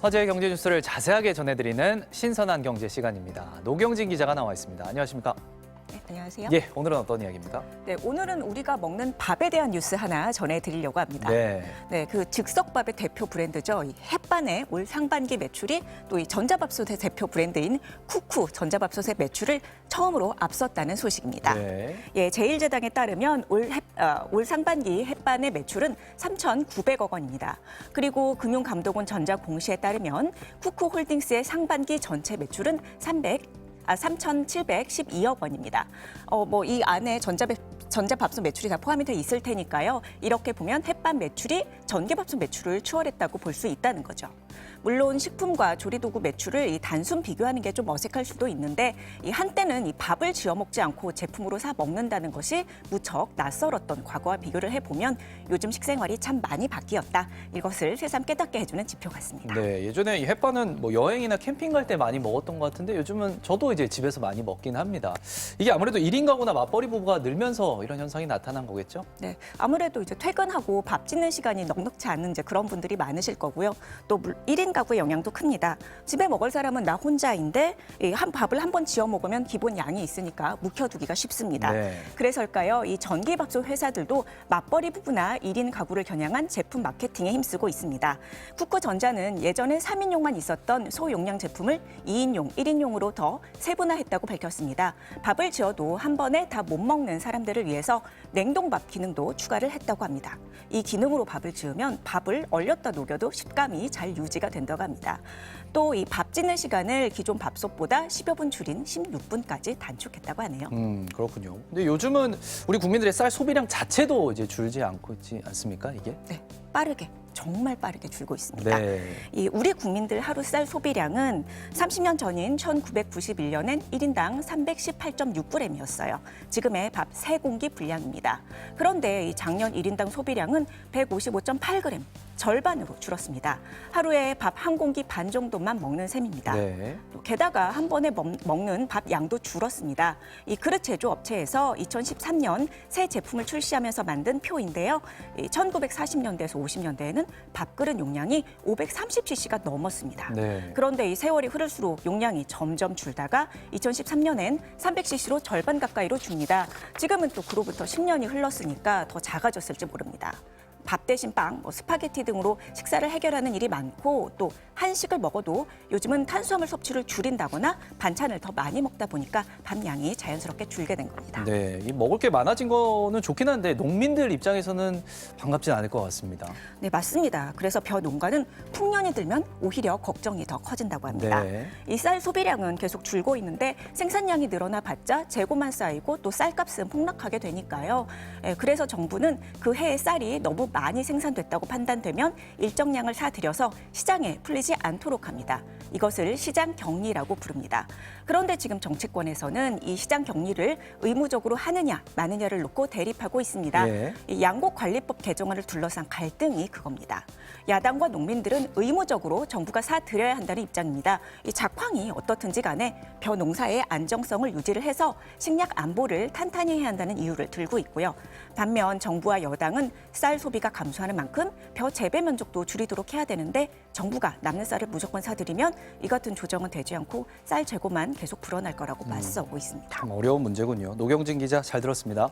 화제의 경제 뉴스를 자세하게 전해드리는 신선한 경제 시간입니다. 노경진 기자가 나와 있습니다. 안녕하십니까? 네, 안녕하세요. 예, 오늘은 어떤 이야기입니까? 네, 오늘은 우리가 먹는 밥에 대한 뉴스 하나 전해드리려고 합니다. 네. 그 즉석밥의 대표 브랜드죠. 이 햇반의 올 상반기 매출이 또 이 전자밥솥의 대표 브랜드인 쿠쿠 전자밥솥의 매출을 처음으로 앞섰다는 소식입니다. 네. 예, 제일제당에 따르면 올 상반기 햇반의 매출은 3,900억 원입니다. 그리고 금융감독원 전자공시에 따르면 쿠쿠홀딩스의 상반기 전체 매출은 3,712억 원입니다. 이 안에 전자밥솥 매출이 다 포함이 돼 있을 테니까요. 이렇게 보면 햇반 매출이 전기밥솥 매출을 추월했다고 볼 수 있다는 거죠. 물론 식품과 조리도구 매출을 이 단순 비교하는 게 좀 어색할 수도 있는데 이 한때는 이 밥을 지어 먹지 않고 제품으로 사 먹는다는 것이 무척 낯설었던 과거와 비교를 해보면 요즘 식생활이 참 많이 바뀌었다. 이것을 새삼 깨닫게 해주는 지표 같습니다. 네, 예전에 이 햇반은 뭐 여행이나 캠핑 갈 때 많이 먹었던 것 같은데 요즘은 저도 이제 집에서 많이 먹긴 합니다. 이게 아무래도 1인 가구나 맞벌이 부부가 늘면서 이런 현상이 나타난 거겠죠? 네, 아무래도 이제 퇴근하고 밥 짓는 시간이 넉넉지 않은 이제 그런 분들이 많으실 거고요. 또 1인 가구의 영향도 큽니다. 집에 먹을 사람은 나 혼자인데 밥을 한 번 지어 먹으면 기본 양이 있으니까 묵혀두기가 쉽습니다. 네. 그래서일까요? 이 전기밥솥 회사들도 맞벌이 부부나 1인 가구를 겨냥한 제품 마케팅에 힘쓰고 있습니다. 쿠쿠전자는 예전에 3인용만 있었던 소용량 제품을 2인용, 1인용으로 더 세분화했다고 밝혔습니다. 밥을 지어도 한 번에 다 못 먹는 사람들을 위해서 냉동밥 기능도 추가를 했다고 합니다. 이 기능으로 밥을 지으면 밥을 얼렸다 녹여도 식감이 잘 유지가 된다고 합니다. 또 이 밥 짓는 시간을 기존 밥솥보다 10여 분 줄인 16분까지 단축했다고 하네요. 그렇군요. 근데 요즘은 우리 국민들의 쌀 소비량 자체도 이제 줄지 않고 있지 않습니까, 이게? 네, 빠르게. 정말 빠르게 줄고 있습니다. 네. 이 우리 국민들 하루 쌀 소비량은 30년 전인 1991년엔 1인당 318.6g이었어요. 지금의 밥 3공기 분량입니다. 그런데 이 작년 1인당 소비량은 155.8g, 절반으로 줄었습니다. 하루에 밥 한 공기 반 정도만 먹는 셈입니다. 네. 또 게다가 한 번에 먹는 밥 양도 줄었습니다. 이 그릇 제조 업체에서 2013년 새 제품을 출시하면서 만든 표인데요. 1940년대에서 50년대에는 밥그릇 용량이 530cc가 넘었습니다. 네. 그런데 이 세월이 흐를수록 용량이 점점 줄다가 2013년엔 300cc로 절반 가까이로 줍니다. 지금은 또 그로부터 10년이 흘렀으니까 더 작아졌을지 모릅니다. 밥 대신 빵, 스파게티 등으로 식사를 해결하는 일이 많고 또 한식을 먹어도 요즘은 탄수화물 섭취를 줄인다거나 반찬을 더 많이 먹다 보니까 밥 양이 자연스럽게 줄게 된 겁니다. 네, 이 먹을 게 많아진 거는 좋긴 한데 농민들 입장에서는 반갑진 않을 것 같습니다. 네, 맞습니다. 그래서 벼 농가는 풍년이 들면 오히려 걱정이 더 커진다고 합니다. 네. 이 쌀 소비량은 계속 줄고 있는데 생산량이 늘어나 봤자 재고만 쌓이고 또 쌀값은 폭락하게 되니까요. 그래서 정부는 그 해의 쌀이 너무 많이 생산됐다고 판단되면 일정량을 사들여서 시장에 풀리지 않도록 합니다. 이것을 시장 격리라고 부릅니다. 그런데 지금 정치권에서는 이 시장 격리를 의무적으로 하느냐 마느냐를 놓고 대립하고 있습니다. 네. 이 양곡관리법 개정안을 둘러싼 갈등이 그겁니다. 야당과 농민들은 의무적으로 정부가 사들여야 한다는 입장입니다. 이 작황이 어떻든지 간에 벼 농사의 안정성을 유지를 해서 식량 안보를 탄탄히 해야 한다는 이유를 들고 있고요. 반면 정부와 여당은 쌀 소비가 감소하는 만큼 벼 재배 면적도 줄이도록 해야 되는데 정부가 남는 쌀을 무조건 사들이면 이 같은 조정은 되지 않고 쌀 재고만 계속 불어날 거라고 맞서고 있습니다. 참 어려운 문제군요. 노경진 기자 잘 들었습니다.